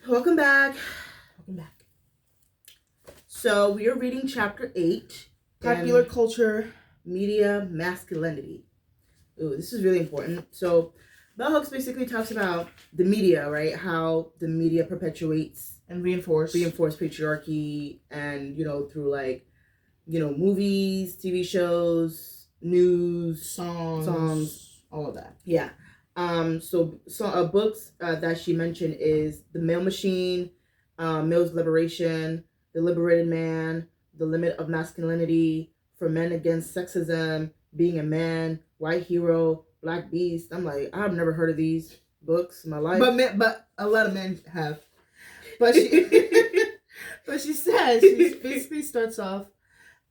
Welcome back. Welcome back. So we are reading chapter 8, Popular Culture, Media, Masculinity. Ooh, this is really important. So Bell Hooks basically talks about the media, right? How the media perpetuates and reinforce patriarchy, and through movies, TV shows, news, songs, all of that. Yeah. So books that she mentioned is The Male Machine, Male's Liberation, The Liberated Man, The Limit of Masculinity, For Men Against Sexism, Being a Man, White Hero, Black Beast. I'm like, I've never heard of these books in my life. But a lot of men have. But she but she says, she basically starts off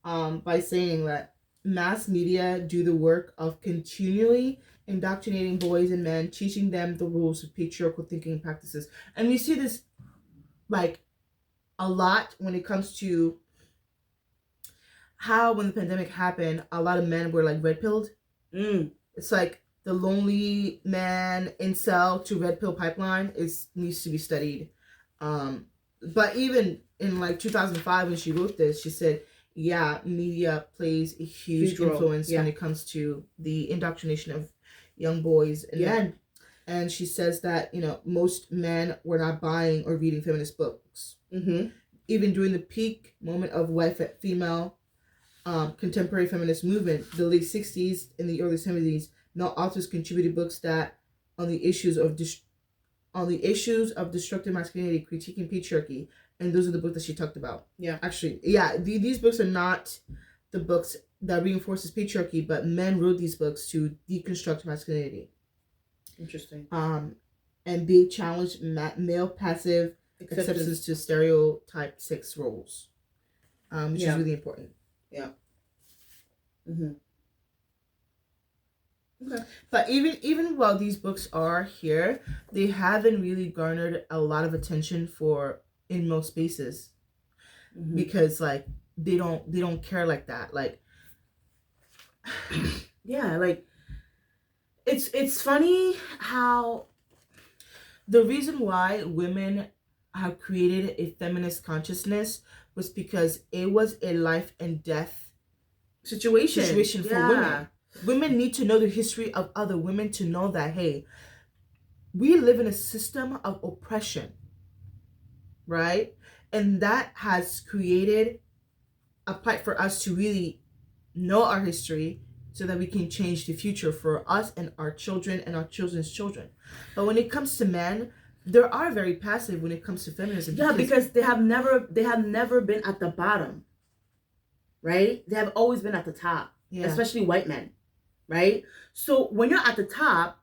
by saying that mass media do the work of continually indoctrinating boys and men, teaching them the rules of patriarchal thinking practices. And we see this a lot when it comes to how, when the pandemic happened, a lot of men were red pilled. It's like the lonely man incel to red pill pipeline needs to be studied. But even in 2005 when she wrote this, she said, yeah, media plays a huge influence when it comes to the indoctrination of young boys and men. And she says that, most men were not buying or reading feminist books. Even during the peak moment of white female contemporary feminist movement, the late 60s and the early 70s, male authors contributed books that on the issues of destructive masculinity, critiquing patriarchy, and those are the books that she talked about. Yeah, actually, yeah, these books are not the books that reinforces patriarchy, but men wrote these books to deconstruct masculinity. Interesting. And they challenged male passive acceptance to stereotyped sex roles, which is really important. Yeah. Okay. But even while these books are here, they haven't really garnered a lot of attention in most spaces, because they don't care like that. Yeah, it's funny how the reason why women have created a feminist consciousness was because it was a life and death situation for women. Women need to know the history of other women to know that, hey, we live in a system of oppression, right? And that has created a plight for us to really know our history so that we can change the future for us and our children and our children's children. But when it comes to men, they are very passive when it comes to feminism. Yeah, because they have never been at the bottom, right? They have always been at the top, especially white men, right? So when you're at the top,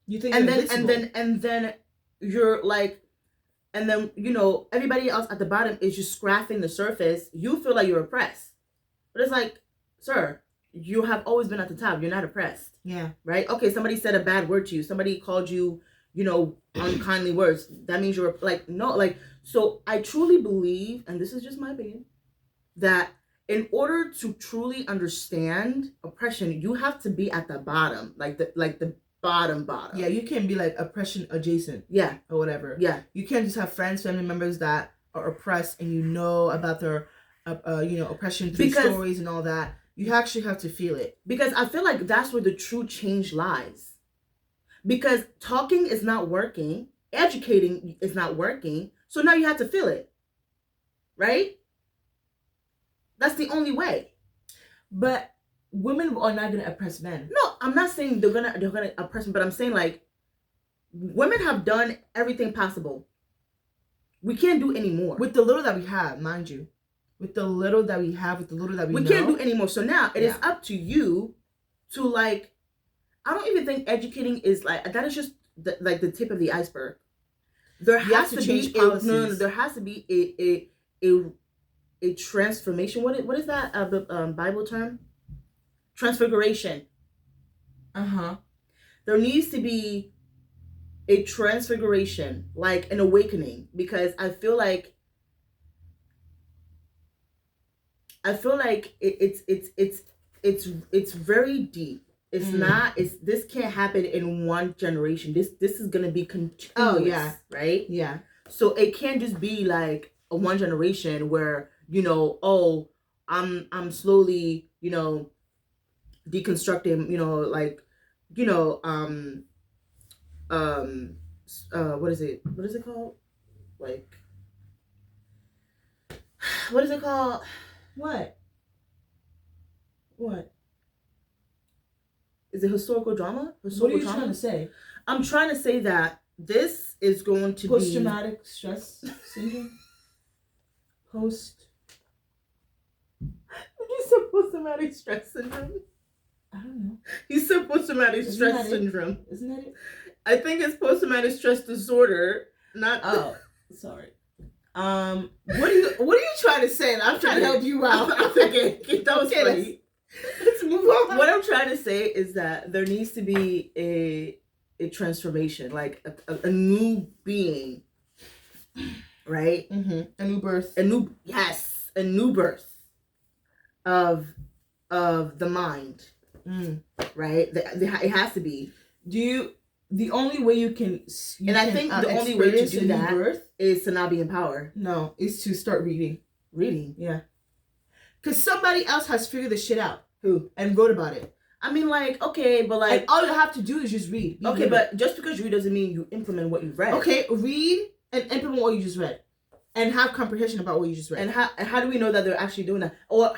you think, and then you're and then everybody else at the bottom is just scratching the surface. You feel like you're oppressed, but it's like, sir, you have always been at the top. You're not oppressed. Yeah. Right? Okay, somebody said a bad word to you. Somebody called you, unkindly words. That means you're no. So I truly believe, and this is just my opinion, that in order to truly understand oppression, you have to be at the bottom, like the bottom. Yeah, you can't be oppression adjacent. Yeah. Or whatever. Yeah. You can't just have friends, family members that are oppressed and about their oppression through stories and all that. You actually have to feel it. Because I feel like that's where the true change lies. Because talking is not working, educating is not working, so now you have to feel it. Right? That's the only way. But women are not going to oppress men. No, I'm not saying they're gonna oppress men, but I'm saying women have done everything possible. We can't do any more. With the little that we have, mind you. With the little that we have, with the little that we know. Can't do anymore. So now it is up to you to I don't even think educating is that is just the tip of the iceberg. There has to be policies. There has to be a transformation. What is that Bible term? Transfiguration. There needs to be a transfiguration, an awakening, because I feel like it's very deep. It's not. This can't happen in one generation. This is gonna be continuous. Oh yeah, right. Yeah. So it can't just be like a one generation where oh, I'm slowly deconstructing like what is it called, like what is it called? What Is it historical drama? What are you trying to say? I'm trying to say that this is going to post-traumatic stress syndrome. You said post-traumatic stress syndrome? I don't know. You said post-traumatic stress syndrome. Isn't that it? I think it's post-traumatic stress disorder. Not. Oh, sorry. What are you trying to say? I'm trying to help you out. Okay, that was funny. Let's move on. What I'm trying to say is that there needs to be a transformation, like a new being, right? Mm-hmm. A new birth. A new birth of the mind, right? It has to be. The only way you can, I think the only way to do that is to not be in power. No, is to start reading. Yeah. Because somebody else has figured this shit out. Who? And wrote about it. I mean, like, okay, but like... And all you have to do is just read. Okay, but just because you read doesn't mean you implement what you've read. Okay, read and implement what you just read. And have comprehension about what you just read. And how do we know that they're actually doing that? Or,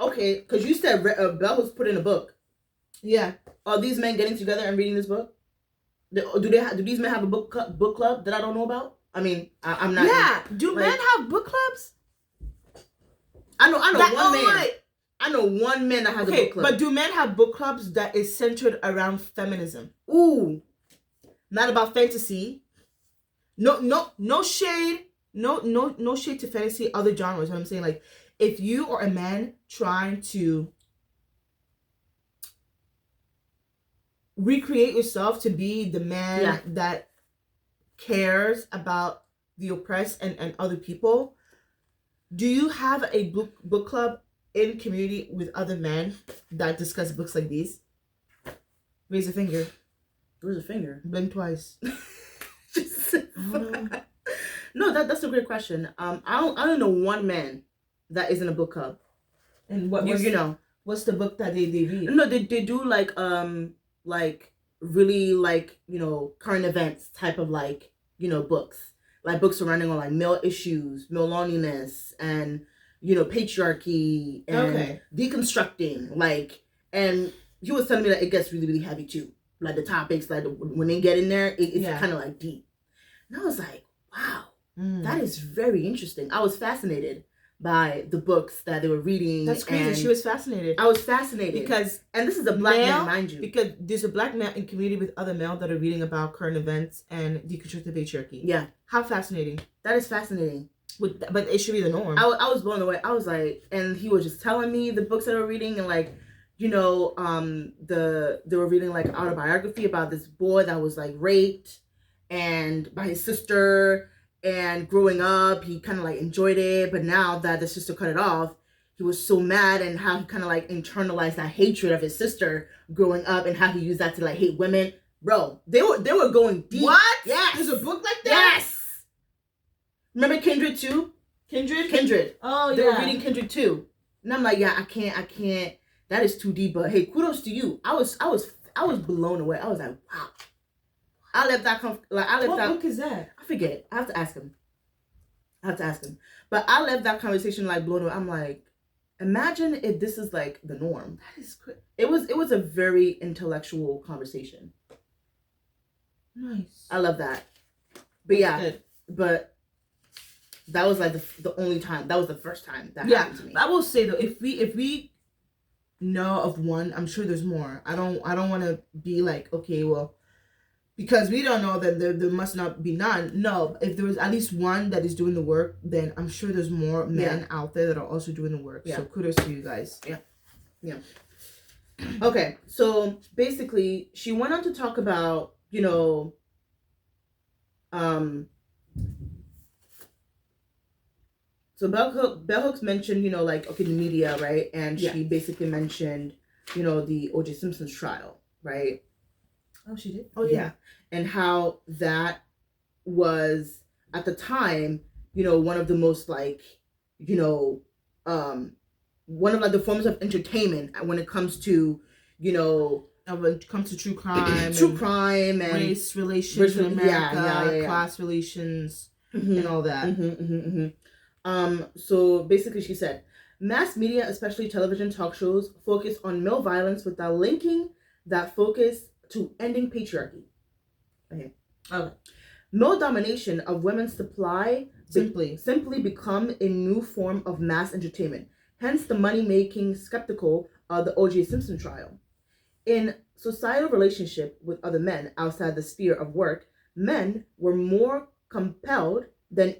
okay, because you said Bell was put in a book. Yeah. Are these men getting together and reading this book? Do these men have a book club that I don't know about? I mean, I'm not... Yeah. Do men have book clubs? I know one man. I know one man that has a book club. But do men have book clubs that is centered around feminism? Ooh. Not about fantasy. No shade. No shade to fantasy, other genres. What I'm saying, like, if you are a man trying to recreate yourself to be the man that cares about the oppressed and other people, do you have a book club in community with other men that discuss books like these? Raise a finger. Where's a finger? Blink twice. No, that's a great question. I don't know one man that isn't a book club. And what's the book that they read? No, they do like really like current events type of books, like books surrounding on like male issues, male loneliness, and patriarchy, and deconstructing, like. And he was telling me that it gets really, really heavy too. Like the topics, like when they get in there, it's kind of like deep. And I was like, wow, that is very interesting. I was fascinated by the books that they were reading. That's crazy. She was fascinated. I was fascinated and this is a black man, mind you. Because there's a black man in community with other male that are reading about current events and deconstructing patriarchy. Yeah. How fascinating. That is fascinating. But it should be the norm. I was blown away. I was like, and he was just telling me the books that they were reading, and like, they were reading like autobiography about this boy that was like raped and by his sister, and growing up he kind of like enjoyed it, but now that the sister cut it off, he was so mad, and how he kind of like internalized that hatred of his sister growing up, and how he used that to like hate women. Bro, they were going deep. What? Yes. There's a book like that? Yes. Remember Kindred too? Kindred. Oh, yeah. They were reading Kindred too. And I'm like, yeah, I can't. That is too deep. But hey, kudos to you. I was blown away. I was like, wow. I left that. What book is that? I forget. I have to ask him. But I left that conversation like blown away. I'm like, imagine if this is like the norm. That is crazy. It was a very intellectual conversation. Nice. I love that. But but that was like the only time. That was the first time that happened to me. I will say though, if we know of one, I'm sure there's more. I don't want to be like, okay, well, because we don't know that there must not be none. No, if there was at least one that is doing the work, then I'm sure there's more men out there that are also doing the work. Yeah. So kudos to you guys. Yeah. Okay, so basically she went on to talk about, so Bell Hooks mentioned, like, okay, the media, right? And she basically mentioned, the O.J. Simpson's trial. right? Oh, she did? Oh, yeah. And how that was, at the time, one of the most, like, one of, like, the forms of entertainment when it comes to, when it comes to true crime, and race relations in America, class relations, and all that. So basically, she said, mass media, especially television talk shows, focus on male violence without linking that focus to ending patriarchy. Okay. Male domination of women's supply simply become a new form of mass entertainment. Hence the money-making skeptical of the O.J. Simpson trial. In societal relationship with other men outside the sphere of work, men were more compelled than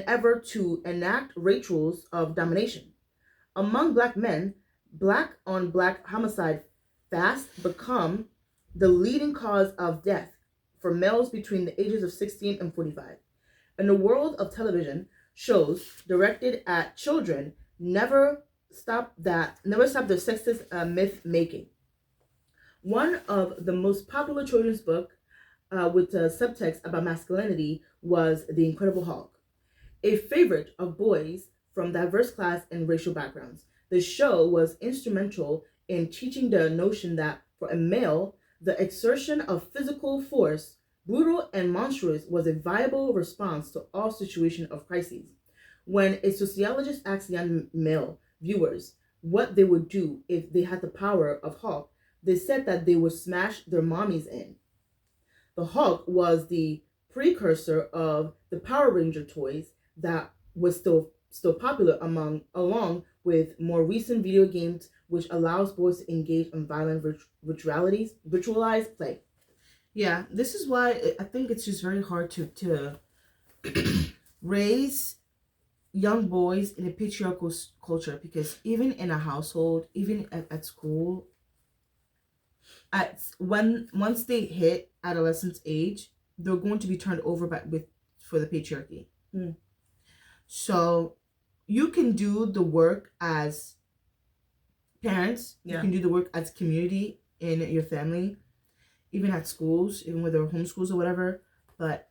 ever to enact rituals of domination. Among black men, black on black homicide fast become the leading cause of death for males between the ages of 16 and 45. In the world of television, shows directed at children never stop the sexist myth making. One of the most popular children's book with subtext about masculinity was The Incredible Hulk, a favorite of boys from diverse class and racial backgrounds. The show was instrumental in teaching the notion that for a male, the exertion of physical force, brutal and monstrous, was a viable response to all situations of crises. When a sociologist asked young male viewers what they would do if they had the power of Hulk, they said that they would smash their mommies in. The Hulk was the precursor of the Power Ranger toys that was still popular along with more recent video games, which allows boys to engage in violent ritualized play. Yeah, this is why I think it's just very hard to raise young boys in a patriarchal culture, because even in a household, even at school, once they hit adolescence age, they're going to be turned over for the patriarchy. So you can do the work as parents, you can do the work as community in your family, even at schools, even whether homeschools or whatever, but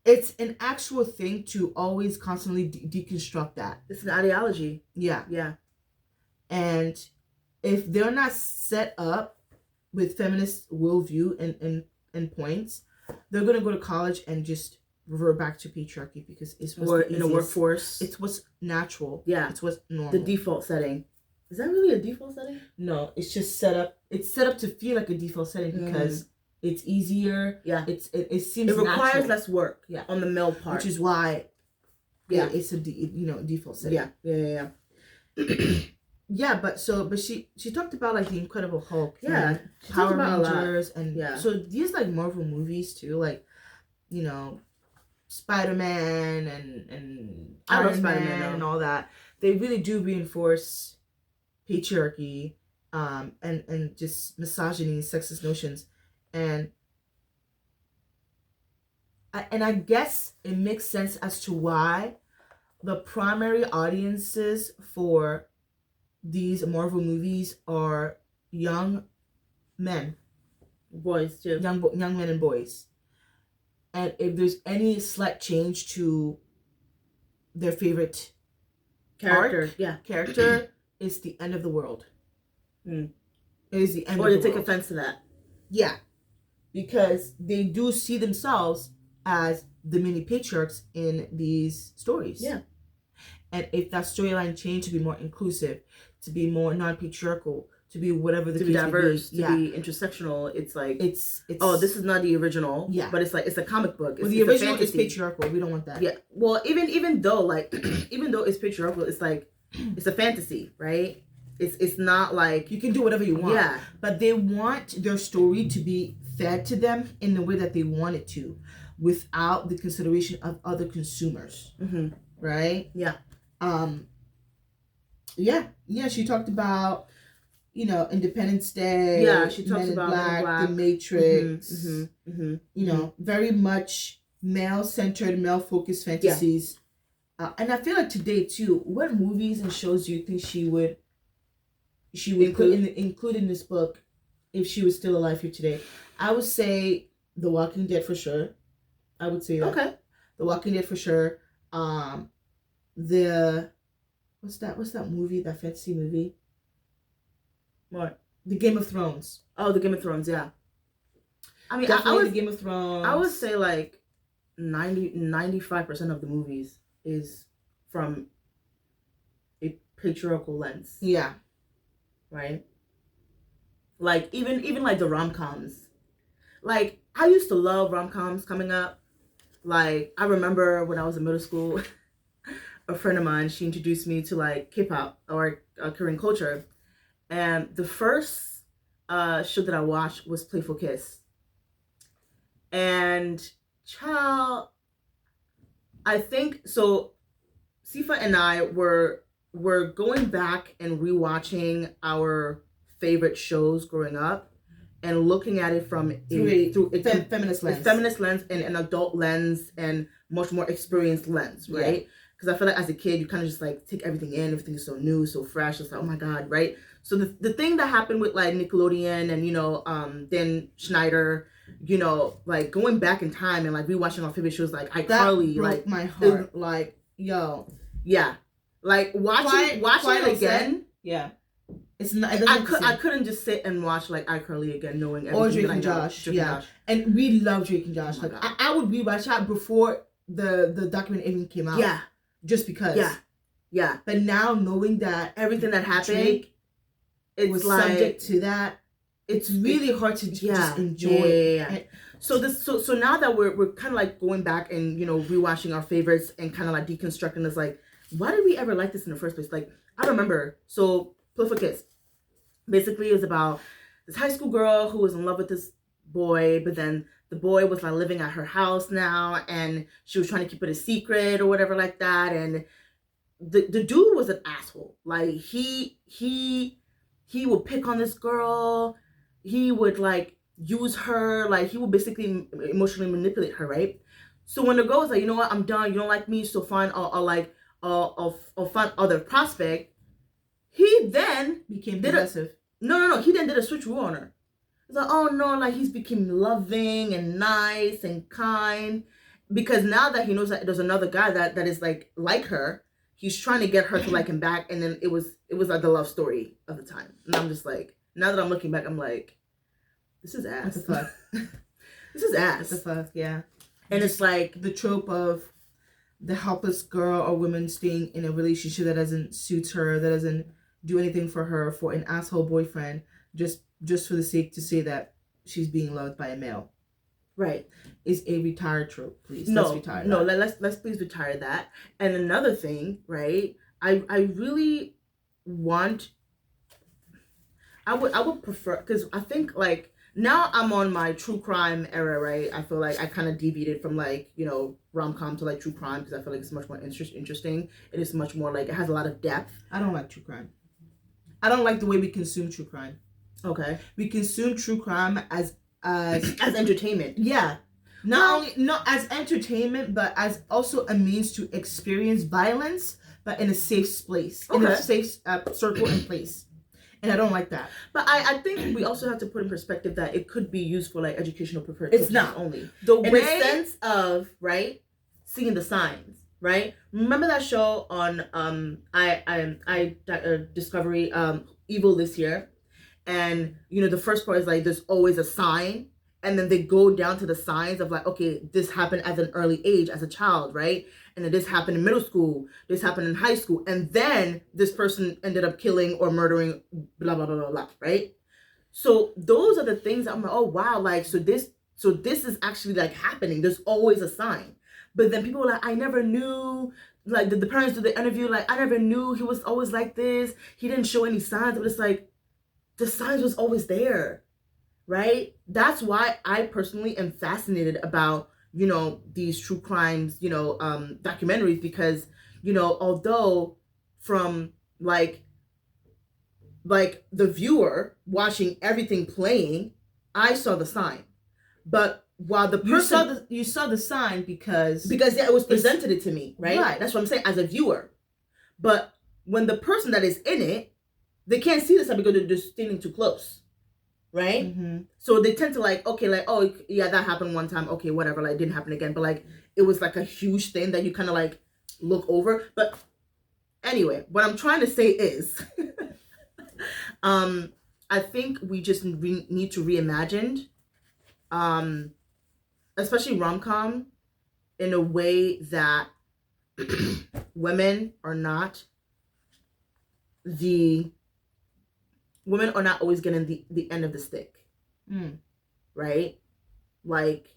it's an actual thing to always constantly deconstruct that. It's an ideology. Yeah. And if they're not set up with feminist worldview and points, they're going to go to college and just revert back to patriarchy, because it's what's in a workforce. It's what's natural. Yeah. It's what's normal. The default setting. Is that really a default setting? No, it's just set up. It's set up to feel like a default setting because it's easier. Yeah. It seems it requires natural. less work. Yeah. On the male part, which is why. Yeah, it's a default setting. Yeah. Yeah, but she talked about like the Incredible Hulk. Yeah. Power Rangers and so these like Marvel movies too, like Spider-Man and Iron Man and all that. They really do reinforce patriarchy and just misogyny, sexist notions, and I guess it makes sense as to why the primary audiences for these Marvel movies are young men, boys too, young men and boys. And if there's any slight change to their favorite character, it's the end of the world. It is the end of the world. Or they take offense to that. Yeah. Because they do see themselves as the mini patriarchs in these stories. Yeah. And if that storyline changed to be more inclusive, to be more non-patriarchal, to be whatever the case be diverse, to be intersectional, it's like it's this is not the original. Yeah. But it's like it's a comic book. The original is patriarchal. We don't want that. Yeah. Well, even though it's patriarchal, it's like it's a fantasy, right? It's not like you can do whatever you want. Yeah. But they want their story to be fed to them in the way that they want it to, without the consideration of other consumers. Mm-hmm. Right? Yeah. Yeah. She talked about Independence Day. Yeah, she talks about Black, The Matrix. Very much male-centered, male-focused fantasies. Yeah. And I feel like today too, what movies and shows do you think she she would include in this book if she was still alive here today. I would say The Walking Dead for sure. I would say that. Okay. The Walking Dead for sure. The what's that movie? That fantasy movie? What? The Game of Thrones. Oh, the Game of Thrones, yeah. I mean, definitely the Game of Thrones. I would say like 95% of the movies is from a patriarchal lens. Yeah. Right? Like even like the rom-coms. Like I used to love rom-coms coming up. Like I remember when I was in middle school, a friend of mine, she introduced me to like K-pop or Korean culture. And the first show that I watched was Playful Kiss. And child, I think so. Sifa and I were going back and rewatching our favorite shows growing up, and looking at it from a feminist lens and an adult lens and much more experienced lens, right? Because I feel like as a kid, you kind of just like take everything in. Everything is so new, so fresh. It's like, oh my God, right? So the thing that happened with like Nickelodeon and then Schneider, like going back in time and like rewatching our favorite shows like iCarly, that broke like my heart. Like, yo, yeah, like watching it again. Yeah, it's not. I couldn't just sit and watch like iCarly again, knowing everything. Or Drake and Josh. Yeah, and we love Drake and Josh. Like I would rewatch that before the documentary even came out. Yeah, just because. Yeah. But now knowing that everything that happened, Drake was like, subject to that, it's really hard to just enjoy. Yeah. So now that we're kind of like going back and rewatching our favorites and kind of like deconstructing this, like, why did we ever like this in the first place? Like, I remember, so Playful Kiss, basically is about this high school girl who was in love with this boy, but then the boy was like living at her house now, and she was trying to keep it a secret or whatever like that, and the dude was an asshole. Like he would pick on this girl. He would like use her. Like he would basically emotionally manipulate her, right? So when the girl was like, you know what, I'm done. You don't like me, so fine. I'll find other prospect. He then became possessive. No. He then did a switcheroo on her. It's like, oh no, like he's became loving and nice and kind, because now that he knows that there's another guy that is like her, he's trying to get her to like him back. And then it was like the love story of the time. And I'm just like, now that I'm looking back, I'm like, this is ass. What the fuck? This is ass. What the fuck? Yeah. And it's like the trope of the helpless girl or woman staying in a relationship that doesn't suit her, that doesn't do anything for her, for an asshole boyfriend, just for the sake to say that she's being loved by a male. Right. Is a retired trope, please. Let's please retire that. And another thing, right? I really want, I would prefer, because I think like now I'm on my true crime era, right? I feel like I kind of deviated from like, rom-com to like true crime, because I feel like it's much more interesting. It is much more like, it has a lot of depth. I don't like true crime. I don't like the way we consume true crime. Okay. We consume true crime as entertainment. Yeah. Not as entertainment, but as also a means to experience violence, but in a safe place. Okay. In a safe circle and place. And I don't like that. But I think we also have to put in perspective that it could be used for like educational purposes. It's not only. In the sense of, right, seeing the signs, right? Remember that show on Discovery, Evil This Year? And, the first part is like, there's always a sign. And then they go down to the signs of like, okay, this happened at an early age as a child, right? And then this happened in middle school. This happened in high school. And then this person ended up killing or murdering, blah, blah, blah, blah, blah, right? So those are the things that I'm like, oh, wow. Like, so this is actually like happening. There's always a sign. But then people are like, I never knew. Like the parents do the interview, like, I never knew he was always like this. He didn't show any signs. But it's like, the signs was always there, right? That's why I personally am fascinated about, these true crimes, documentaries, because, although from like the viewer watching everything playing, I saw the sign. But while the person... You saw the sign because it was presented it to me, right? Right. That's what I'm saying, as a viewer. But when the person that is in it they can't see this because they're just standing too close, right? Mm-hmm. So they tend to like, okay, like, oh yeah, that happened one time, okay, whatever, like, it didn't happen again, but like it was like a huge thing that you kind of like look over. But anyway, what I'm trying to say is I think we just need to reimagine especially rom-com in a way that women are not always getting the end of the stick. Right? Like,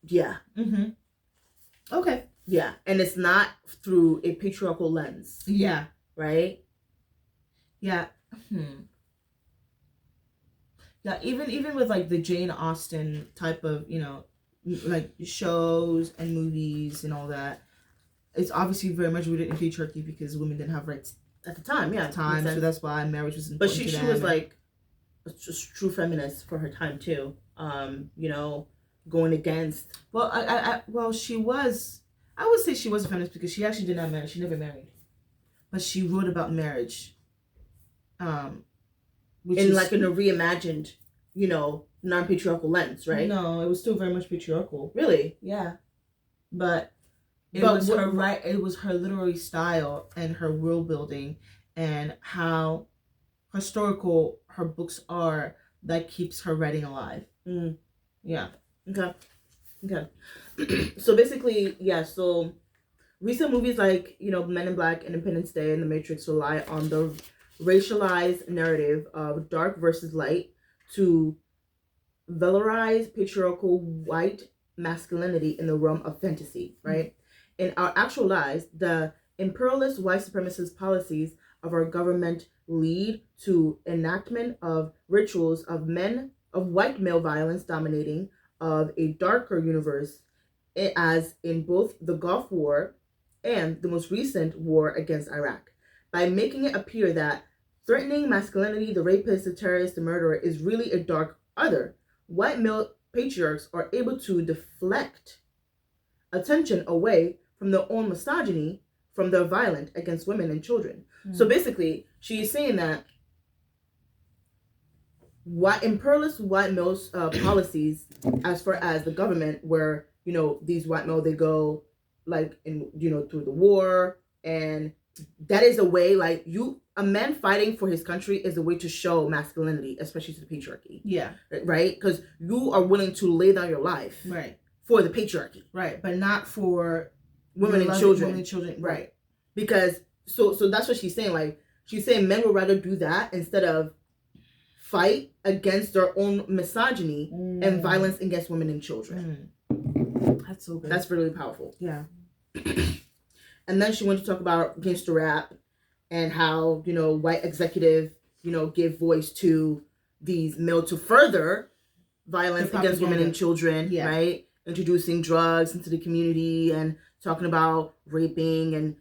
yeah. Okay. Yeah. And it's not through a patriarchal lens. Yeah. Right? Yeah. Yeah, even with like the Jane Austen type of, like shows and movies and all that, it's obviously very much rooted in patriarchy because women didn't have rights at the time. Yeah, so that's why marriage was important. But she was like a true feminist for her time too. Going against. Well, she was. I would say she was a feminist because she actually did not marry. She never married, but she wrote about marriage. In a reimagined, non-patriarchal lens, right? No, it was still very much patriarchal. Really? Yeah, but it was her literary style and her world building and how historical her books are that keeps her writing alive. Yeah. Okay. So basically, yeah. So recent movies like Men in Black, Independence Day, and The Matrix rely on the racialized narrative of dark versus light to valorize patriarchal white masculinity in the realm of fantasy, right? In our actual lives, the imperialist white supremacist policies of our government lead to enactment of rituals of white male violence dominating of a darker universe, as in both the Gulf War and the most recent war against Iraq, by making it appear that threatening masculinity, the rapist, the terrorist, the murderer, is really a dark other. White male patriarchs are able to deflect attention away from their own misogyny, from their violence against women and children. So basically, she's saying that imperialist white male policies, as far as the government, where these white male, they go like through the war, and that is a way, like, a man fighting for his country is a way to show masculinity, especially to the patriarchy. Yeah. Right? Because you are willing to lay down your life. Right. For the patriarchy. Right. But not for women and children. Right. Because so that's what she's saying. Like, she's saying men would rather do that instead of fight against their own misogyny and violence against women and children. That's so good. That's really powerful. Yeah. And then she went to talk about gangster rap and how, white executive, give voice to these male to further violence against women and children, right? Introducing drugs into the community and talking about raping and,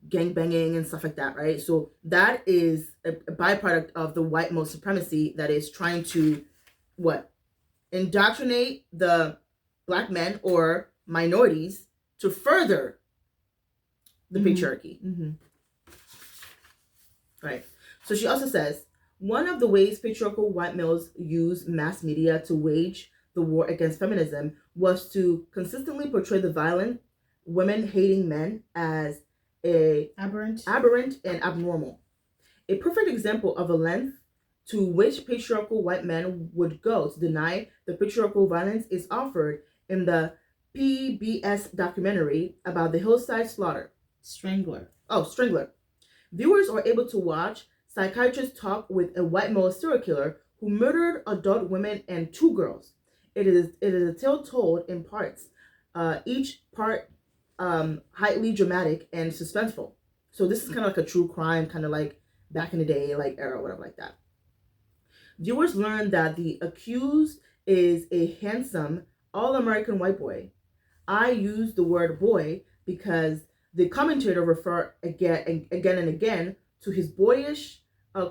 gang banging and stuff like that, right? So that is a byproduct of the white male supremacy that is trying to, indoctrinate the Black men or minorities to further the patriarchy. Right. So she also says, one of the ways patriarchal white males use mass media to wage the war against feminism was to consistently portray the violent, women-hating men as aberrant and abnormal. A perfect example of a length to which patriarchal white men would go to deny the patriarchal violence is offered in the PBS documentary about the Hillside Slaughter. Strangler. Viewers are able to watch psychiatrists talk with a white male serial killer who murdered adult women and 2 girls. It is a tale told in parts, each part highly dramatic and suspenseful. So this is kind of like a true crime, kind of like back in the day, like era, whatever like that. Viewers learn that the accused is a handsome, all-American white boy. I use the word boy because the commentator refer again and again to his boyish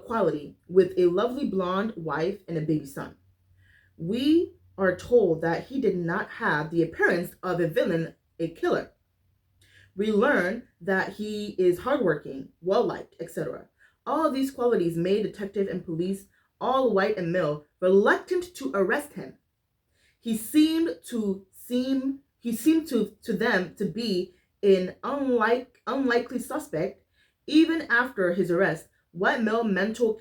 quality, with a lovely blonde wife and a baby son. We are told that he did not have the appearance of a villain, a killer. We learn that he is hardworking, well-liked, etc. All of these qualities made detective and police, all white and male, reluctant to arrest him. He seemed to them to be an unlikely suspect. Even after his arrest, white male mental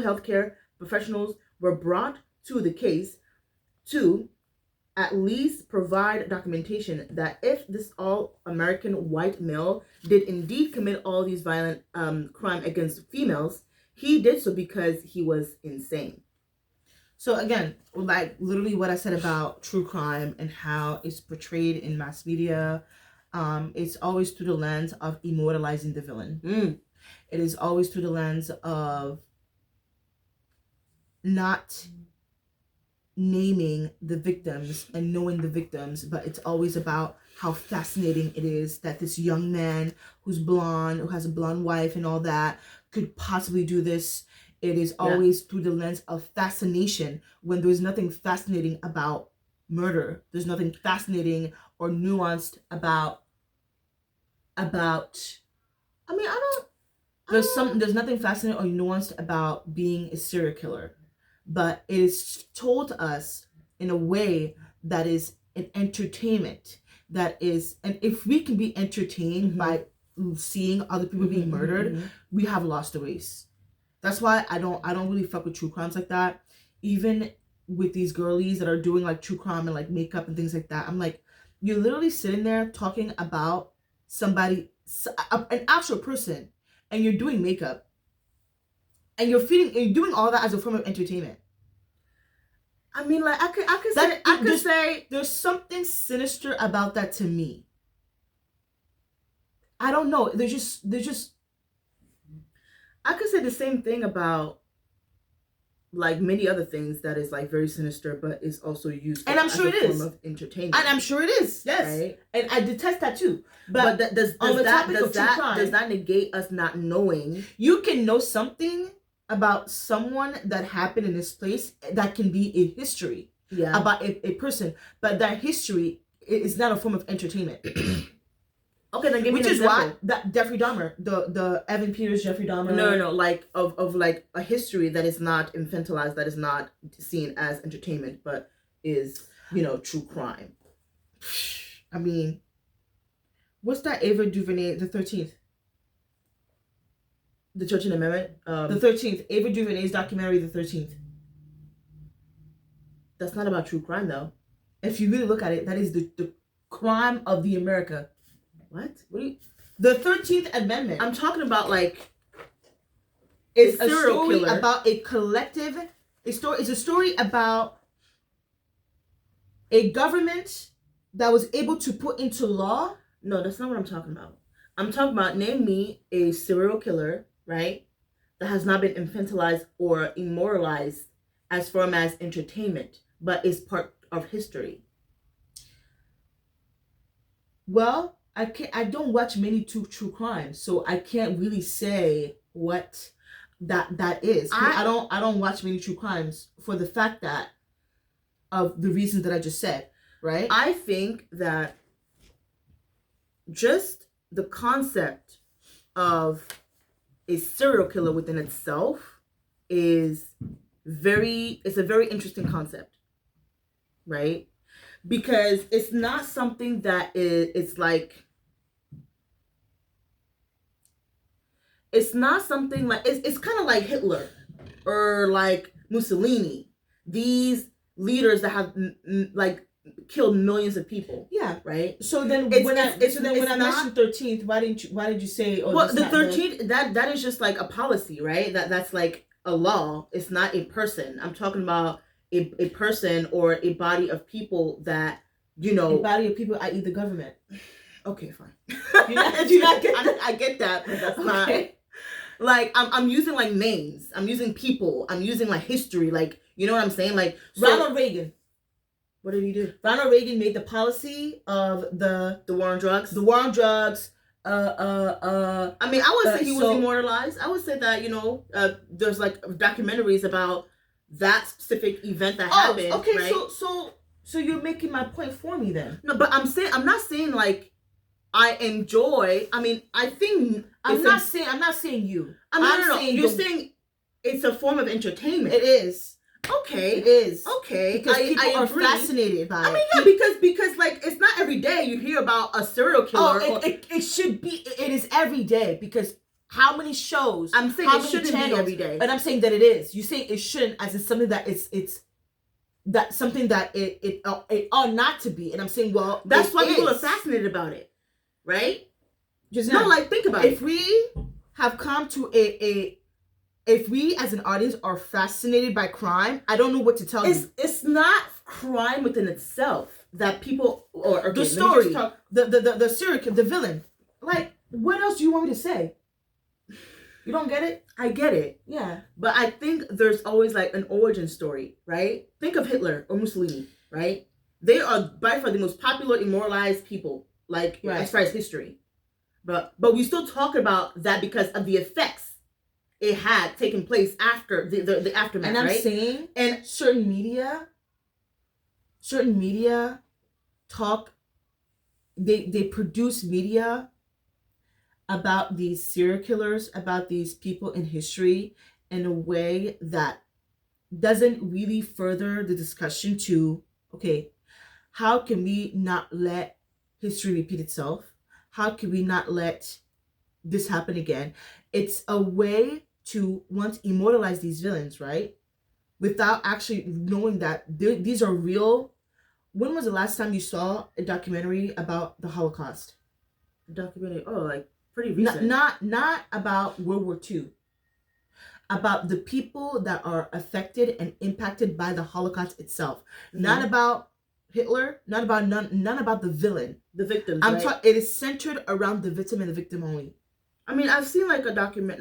health care professionals were brought to the case to at least provide documentation that if this all-American white male did indeed commit all these violent crime against females, he did so because he was insane. So again, like literally what I said about true crime and how it's portrayed in mass media, it's always through the lens of immortalizing the villain. It is always through the lens of not naming the victims and knowing the victims, but it's always about how fascinating it is that this young man who's blonde, who has a blonde wife and all that, could possibly do this. It is always through the lens of fascination, when there's nothing fascinating about murder. There's nothing fascinating or nuanced about there's nothing fascinating or nuanced about being a serial killer. But it is told to us in a way that is an entertainment. That is, and if we can be entertained by seeing other people being murdered, we have lost the race. That's why I don't really fuck with true crimes like that. Even with these girlies that are doing like true crime and like makeup and things like that, I'm like, you're literally sitting there talking about somebody, an actual person, and you're doing makeup. And you're doing all that as a form of entertainment. I mean, like I could say there's something sinister about that to me. I don't know. There's just. I could say the same thing about like many other things that is like very sinister, but is also used and I'm sure it is form of entertainment. And I'm sure it is. Yes, right? And I detest that too. But does that negate us not knowing? You can know something about someone that happened in this place that can be a history about a person, but that history is not a form of entertainment. Okay, then give me an example. Which is why that Jeffrey Dahmer, the Evan Peters Jeffrey Dahmer. No, like of like a history that is not infantilized, that is not seen as entertainment, but is, true crime. I mean, what's that Ava DuVernay, the 13th? The 13th Amendment? The 13th. Ava DuVernay's documentary, The 13th. That's not about true crime, though. If you really look at it, that is the crime of the America. What? The 13th Amendment. I'm talking about, like, it's a story killer. About a collective... It's a story about a government that was able to put into law... No, that's not what I'm talking about. I'm talking about, name me a serial killer, right, that has not been infantilized or immortalized as far as entertainment, but is part of history. Well, I don't watch many true crimes, so I can't really say what that is. I don't watch many true crimes for the fact that of the reasons that I just said, right? I think that just the concept of a serial killer within itself is a very interesting concept, right? Because it's not something that it's like, it's not something like, it's kind of like Hitler or like Mussolini, these leaders that have like killed millions of people. Yeah, right. So then when I mentioned 13th, why did you say? Oh, well, the 13th that is just like a policy, right? That's like a law. It's not a person. I'm talking about a person or a body of people that a body of people, i.e., the government. Okay, fine. Do you not get that? I get that, but that's not. Like I'm using like names. I'm using people. I'm using like history. Like, you know what I'm saying? Like Ronald Reagan. What did he do? Ronald Reagan made the policy of the war on drugs. The war on drugs. I mean, I would say he was immortalized. I would say that there's like documentaries about that specific event that happened. Okay, right? So you're making my point for me then. No, but I'm not saying like I enjoy. I mean, I think I'm not saying you. I'm saying you're saying it's a form of entertainment. It is. Okay. It is. Okay. Because people are fascinated by it. I mean, yeah, because like it's not every day you hear about a serial killer. It should be. It is every day because how many shows? I'm saying it shouldn't be every day. But I'm saying that it is. You saying it shouldn't as it's something that it's that something that it ought not to be. And I'm saying, well, that's why people are fascinated about it, right? Just no, like think about it. If we have come to if we as an audience are fascinated by crime, I don't know what to tell you. It's not crime within itself that people or the story, the serial killer, the villain. Like, what else do you want me to say? You don't get it? I get it. Yeah. But I think there's always like an origin story, right? Think of Hitler or Mussolini, right? They are by far the most popular immortalized people, like as far as history. But we still talk about that because of the effects it had taken place after the aftermath. And I'm saying, and certain media talk. They produce media about these serial killers, about these people in history, in a way that doesn't really further the discussion to, okay, how can we not let history repeat itself? How can we not let this happen again? It's a way to want to immortalize these villains, right? Without actually knowing that these are real. When was the last time you saw a documentary about the Holocaust? A documentary? Oh, like pretty recent. Not about World War II. About the people that are affected and impacted by the Holocaust itself. Mm-hmm. Not about Hitler, not about none about the villain. The victims. It is centered around the victim and the victim only. I mean, I've seen like not a document,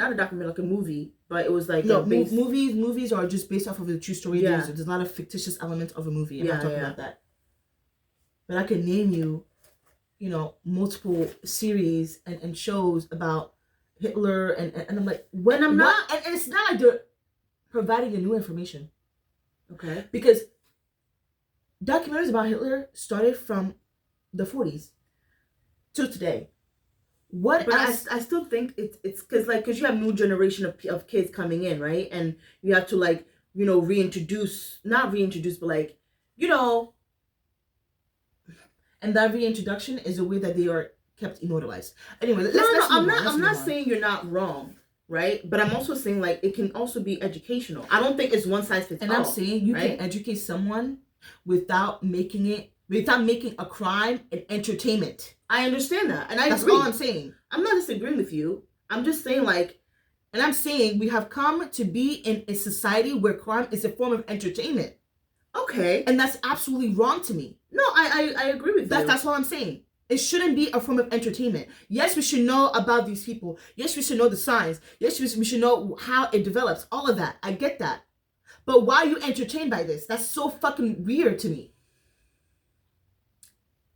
like a movie, but it was like movies are just based off of a true story. Yeah. There's a lot of fictitious elements of a movie. I'm not talking about that. But I can name you, multiple series and shows about Hitler and I'm like, when I'm not, and it's not like they're providing the new information. Okay. Because documentaries about Hitler started from the 40s to today. I still think it's because you have new generation of kids coming in, right? And you have to not reintroduce, but like, and that reintroduction is a way that they are kept immortalized. Anyway, I'm not saying you're not wrong, right? But I'm also saying like it can also be educational. I don't think it's one size fits all. And I'm saying you can educate someone without making a crime an entertainment. I understand that, and that's agree. all I'm saying. I'm not disagreeing with you. I'm just saying and I'm saying we have come to be in a society where crime is a form of entertainment. Okay. And that's absolutely wrong to me. No, I agree with you. That's all I'm saying. It shouldn't be a form of entertainment. Yes, we should know about these people. Yes, we should know the signs. Yes, we should know how it develops. All of that. I get that. But why are you entertained by this? That's so fucking weird to me.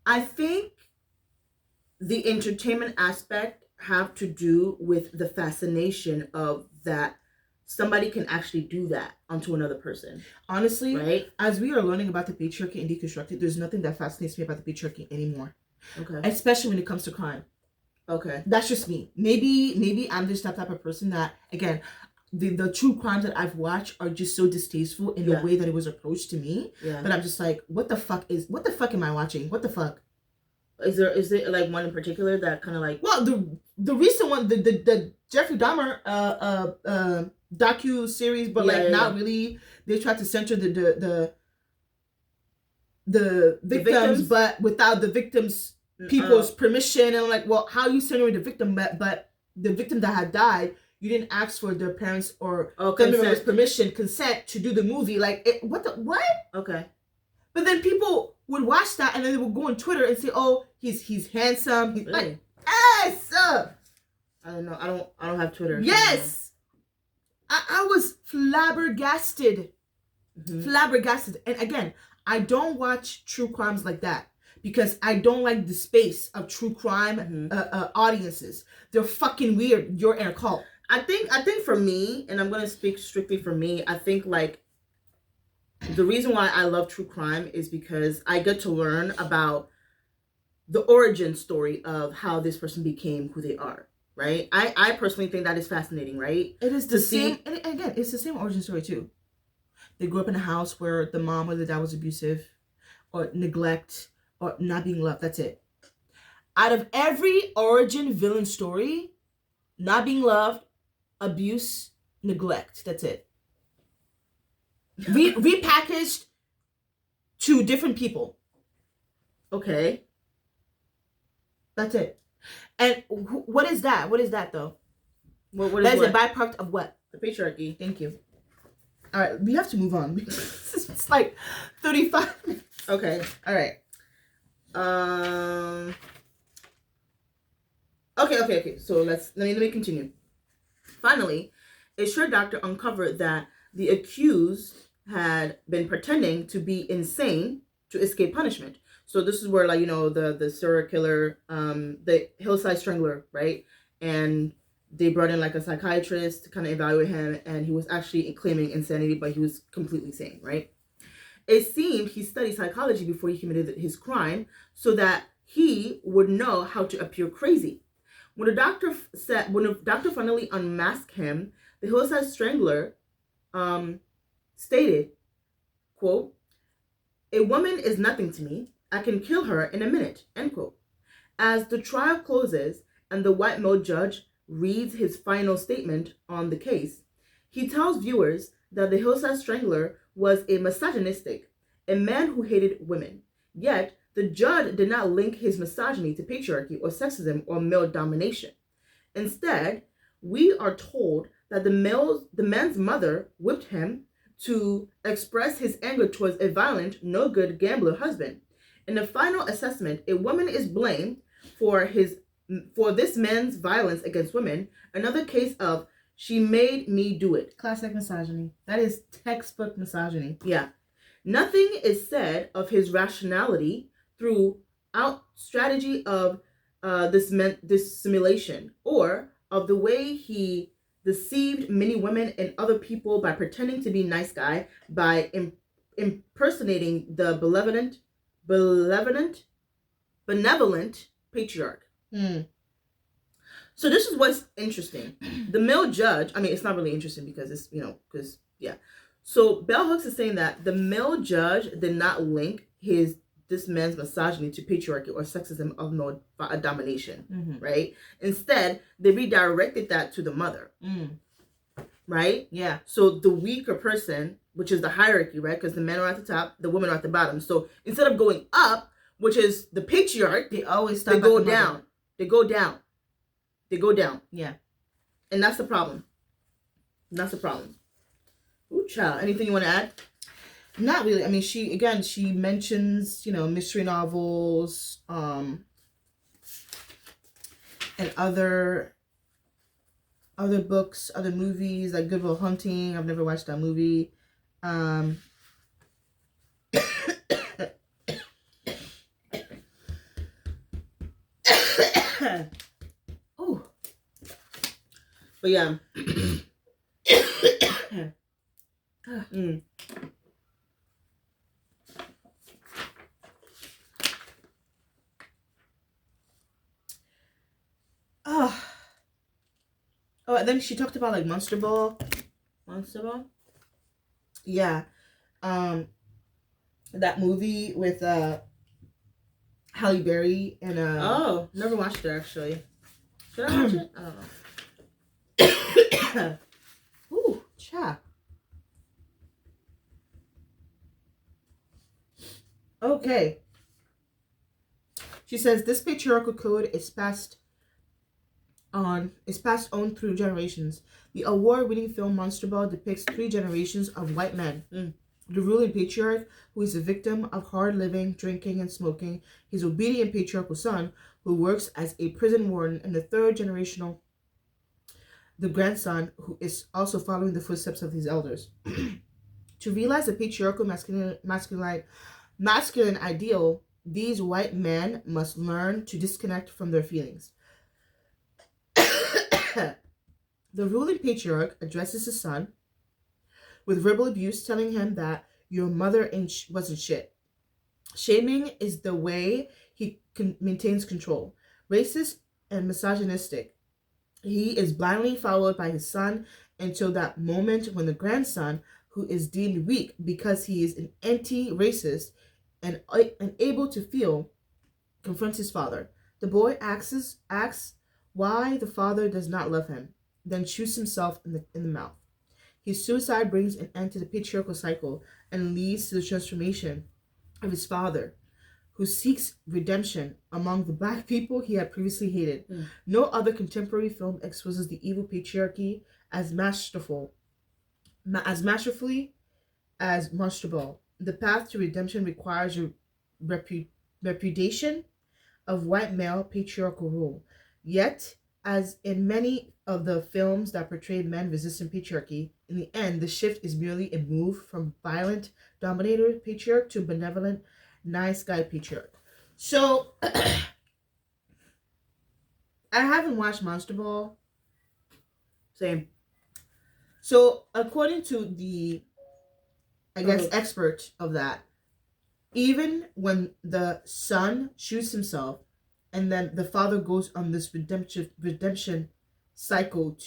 I think the entertainment aspect have to do with the fascination of that somebody can actually do that onto another person. Honestly, right? As we are learning about the patriarchy and deconstructed, there's nothing that fascinates me about the patriarchy anymore. Okay. Especially when it comes to crime. Okay. That's just me. Maybe I'm just that type of person that, again, the true crimes that I've watched are just so distasteful in the way that it was approached to me. Yeah. But I'm just like, what the fuck am I watching? What the fuck? Is there like one in particular that kind of like... Well, the recent one, the Jeffrey Dahmer docu series, but not really. They tried to censor the victims, but without the victims' people's permission. And I'm like, well, how are you censoring the victim? But the victim that had died, you didn't ask for their parents or family members' consent to do the movie. Like, what? Okay. But then people would watch that and then they would go on Twitter and say, "Oh, he's handsome." He's like, yes. I don't know. I don't have Twitter. Yes. I was flabbergasted. Mm-hmm. Flabbergasted. And again, I don't watch true crimes like that because I don't like the space of true crime audiences. They're fucking weird. You're in a cult. I think for me, and I'm going to speak strictly for me, I think like the reason why I love true crime is because I get to learn about the origin story of how this person became who they are, right? I personally think that is fascinating, right? It is the same, and again, it's the same origin story too. They grew up in a house where the mom or the dad was abusive, or neglect, or not being loved. That's it. Out of every origin villain story, not being loved, abuse, neglect. That's it. Repackaged to different people. Okay. That's it. And what is that? What is that though? What is a byproduct of what? The patriarchy. Thank you. All right, we have to move on. It's like 35 minutes. Okay. All right. Okay. So let me continue. Finally, a shrewd doctor uncovered that the accused had been pretending to be insane to escape punishment. So this is where, like, you know, the serial killer, the hillside strangler, right? And they brought in like a psychiatrist to kind of evaluate him, and he was actually claiming insanity, but he was completely sane, right? It seemed he studied psychology before he committed his crime so that he would know how to appear crazy. When the doctor finally unmasked him, the hillside strangler stated, quote, "A woman is nothing to me. I can kill her in a minute," end quote. As the trial closes and the white male judge reads his final statement on the case, he tells viewers that the hillside strangler was a misogynistic, a man who hated women. Yet, the judge did not link his misogyny to patriarchy or sexism or male domination. Instead, we are told that the man's mother whipped him to express his anger towards a violent, no-good gambler husband. In the final assessment, a woman is blamed for this man's violence against women, another case of "she made me do it." Classic misogyny. That is textbook misogyny. Yeah. Nothing is said of his rationality throughout strategy of this simulation, or of the way he deceived many women and other people by pretending to be nice guy, by impersonating the benevolent patriarch. So this is what's interesting. The male judge, I mean, it's not really interesting because it's, you know, because, yeah. So Bell Hooks is saying that the male judge did not link this man's misogyny to patriarchy or sexism of male domination, right? Instead, they redirected that to the mother, right? Yeah. So the weaker person, which is the hierarchy, right? Because the men are at the top, the women are at the bottom. So instead of going up, which is the patriarch, they always go down. They go down. They go down. Yeah. And that's the problem. Ooh, child. Anything you want to add? Not really. I mean, she mentions, you know, mystery novels, and other books, other movies, like Good Will Hunting. I've never watched that movie. Oh. But yeah. Oh, and then she talked about like Monster Ball. Yeah. That movie with Halle Berry and oh, never watched it actually. Should I watch it? I don't know. Ooh, cha. Okay. She says this patriarchal code is passed on through generations. The award-winning film Monster Ball depicts 3 generations of white men. The ruling patriarch, who is a victim of hard living, drinking, and smoking, his obedient patriarchal son, who works as a prison warden, and the 3rd generational, the grandson, who is also following the footsteps of his elders. To realize the patriarchal masculine ideal, these white men must learn to disconnect from their feelings. The ruling patriarch addresses his son with verbal abuse, telling him that your mother wasn't shit. Shaming is the way he maintains control. Racist and misogynistic, he is blindly followed by his son until that moment when the grandson, who is deemed weak because he is an anti-racist and unable to feel, confronts his father. The boy asks why the father does not love him, then shoots himself in the mouth. His suicide brings an end to the patriarchal cycle and leads to the transformation of his father, who seeks redemption among the black people he had previously hated. No other contemporary film exposes the evil patriarchy as masterfully as Monster Ball. The path to redemption requires a repudiation of white male patriarchal rule. Yet, as in many of the films that portray men resisting patriarchy, in the end, the shift is merely a move from violent dominator patriarch to benevolent nice guy patriarch. So, I haven't watched Monster Ball. Same. So, according to the, I guess, expert of that, even when the son shoots himself, and then the father goes on this redemption cycle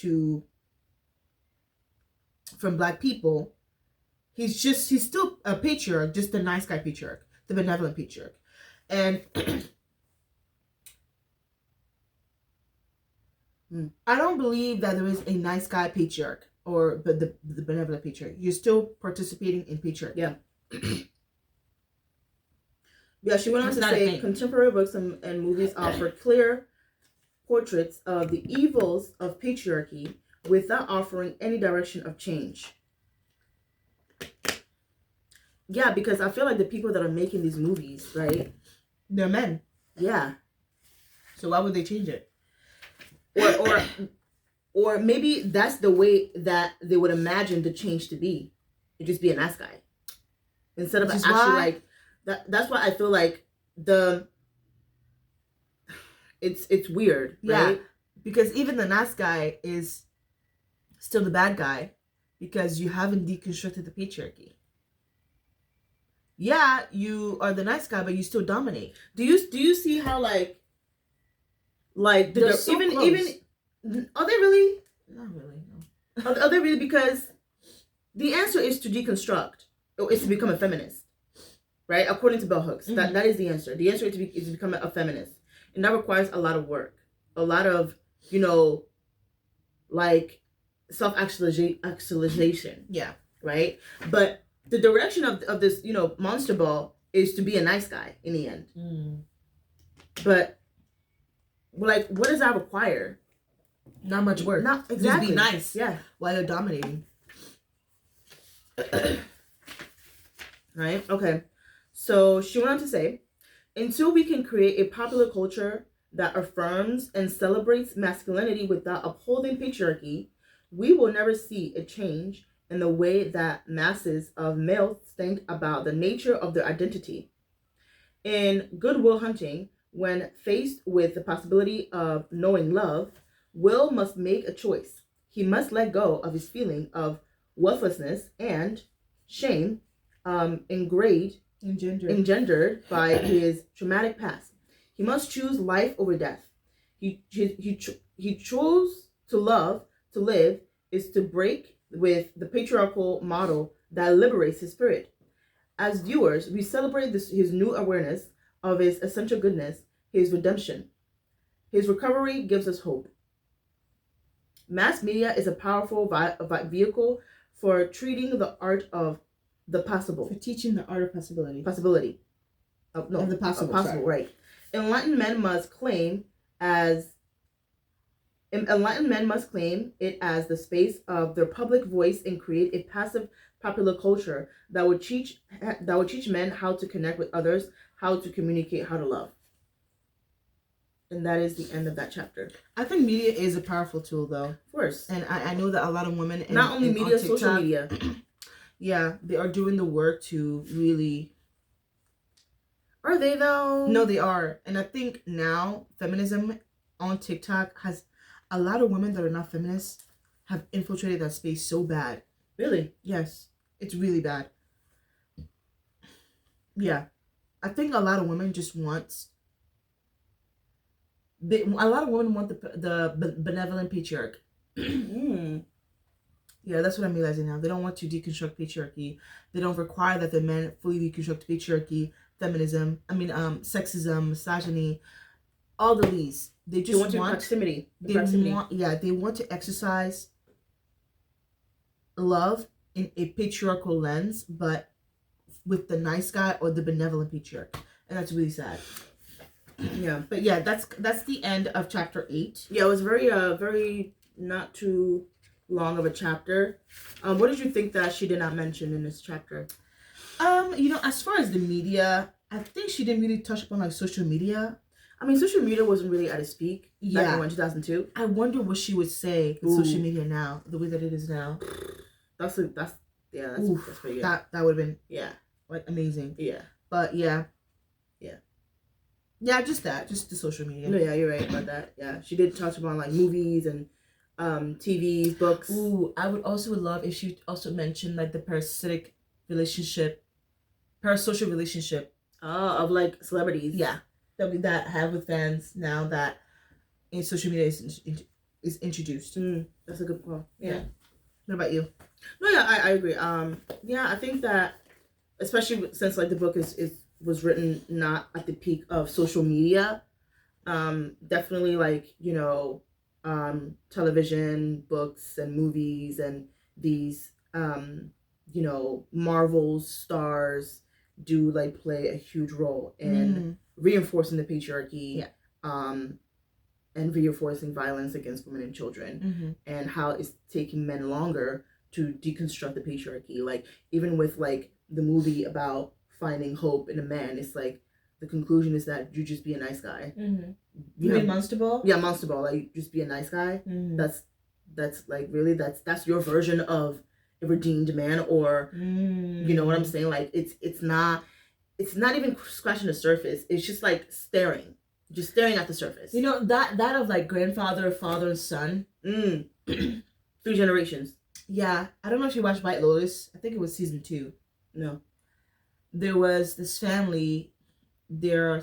from black people, he's still a patriarch, just the nice guy patriarch, the benevolent patriarch. And I don't believe that there is a nice guy patriarch or the benevolent patriarch. You're still participating in patriarchy. Yeah. Yeah, she went on to say contemporary books and movies offer clear portraits of the evils of patriarchy without offering any direction of change. Yeah, because I feel like the people that are making these movies, right? They're men. Yeah. So why would they change it? Or maybe that's the way that they would imagine the change to be. It'd just be a nice guy. Instead of actually like that's why I feel like it's weird, right? Yeah, because even the nice guy is still the bad guy because you haven't deconstructed the patriarchy. Yeah, you are the nice guy, but you still dominate. Do you see how like they're so close. Even are they really? Not really, no. Are they really? Because the answer is to deconstruct. Or is to become a feminist. Right? According to bell hooks. Mm-hmm. That is the answer. The answer is to become a feminist. And that requires a lot of work. A lot of, like self-actualization. Yeah. Right? But the direction of this, Monster Ball is to be a nice guy in the end. Mm. But like, what does that require? Not much work. Not exactly. Just be nice. Yeah. While you're dominating. Right? Okay. So she went on to say, until we can create a popular culture that affirms and celebrates masculinity without upholding patriarchy, we will never see a change in the way that masses of males think about the nature of their identity. In Good Will Hunting, when faced with the possibility of knowing love, Will must make a choice. He must let go of his feeling of worthlessness and shame engendered by his traumatic past. He must choose life over death. He chose to love, to live, is to break with the patriarchal model that liberates his spirit. As viewers, we celebrate his new awareness of his essential goodness, his redemption. His recovery gives us hope. Mass media is a powerful vehicle for treating the art of the possible. For teaching the art of possibility. Possibility. Of the possible. Possible, right. Enlightened men must claim it as the space of their public voice and create a passive popular culture that would teach men how to connect with others, how to communicate, how to love. And that is the end of that chapter. I think media is a powerful tool, though. Of course. And I know that a lot of women... Not only media, on TikTok, social media. Yeah, they are doing the work to really... Are they, though? No, they are. And I think now feminism on TikTok has... A lot of women that are not feminists have infiltrated that space so bad. Really? Yes. It's really bad. Yeah. I think a lot of women just want. A lot of women want the benevolent patriarch. Yeah, that's what I'm realizing now. They don't want to deconstruct patriarchy. They don't require that the men fully deconstruct patriarchy, feminism. Sexism, misogyny, all the these. They just want proximity. They want to exercise love in a patriarchal lens, but with the nice guy or the benevolent patriarch, and that's really sad. Yeah, but yeah, that's the end of chapter 8. Yeah, it was very not too long of a chapter. What did you think that she did not mention in this chapter? As far as the media, I think she didn't really touch upon like social media. I mean, social media wasn't really at its peak back in 2002. I wonder what she would say with social media now, the way that it is now. That's pretty good. That would have been like amazing. Yeah. But yeah, just the social media. No, yeah, you're right about that. Yeah, she did touch upon like movies and TV, books. Ooh, I would also love if she also mentioned like the parasocial relationship. Of like celebrities. Yeah, that have with fans now that in social media is introduced. That's a good point. Yeah. What about you? No, yeah, I agree. I think that especially since like the book was written not at the peak of social media, definitely like television, books, and movies, and these Marvel stars do like play a huge role in reinforcing the patriarchy, and reinforcing violence against women and children, and how it's taking men longer to deconstruct the patriarchy. Like even with like the movie about finding hope in a man, it's like the conclusion is that you just be a nice guy. You mean Monster Ball? Yeah, Monster Ball. Like just be a nice guy. That's like really that's your version of a redeemed man, or you know what I'm saying? Like it's not even scratching the surface. It's just like staring at the surface. That of like grandfather, father, and son. 3 generations. Yeah, I don't know if you watched White Lotus. I think it was season 2. No. There was this family. They're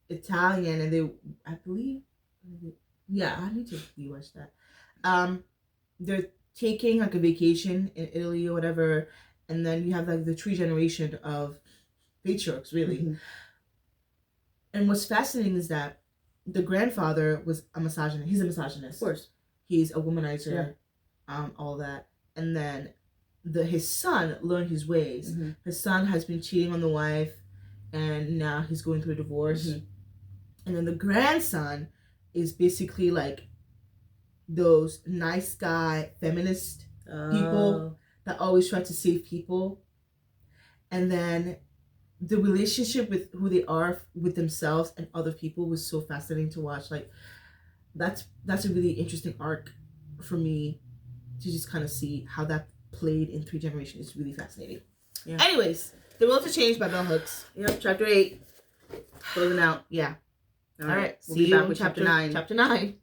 Italian, and I believe, I need to rewatch that. They're taking like a vacation in Italy or whatever, and then you have like the 3 generation of patriarchs, really. And what's fascinating is that the grandfather was a misogynist. He's a misogynist. Of course. He's a womanizer, all that. And then his son learned his ways. His son has been cheating on the wife, and now he's going through a divorce. And then the grandson is basically like those nice guy feminist people that always try to save people. And then the relationship with who they are with themselves and other people was so fascinating to watch. Like that's a really interesting arc for me to just kind of see how that played in 3 generations. It's really fascinating. Yeah. Anyways, The Will to Change by Bell Hooks. Yep, chapter 8. Closing out. Yeah. All right. We'll be back with chapter 9. Chapter 9.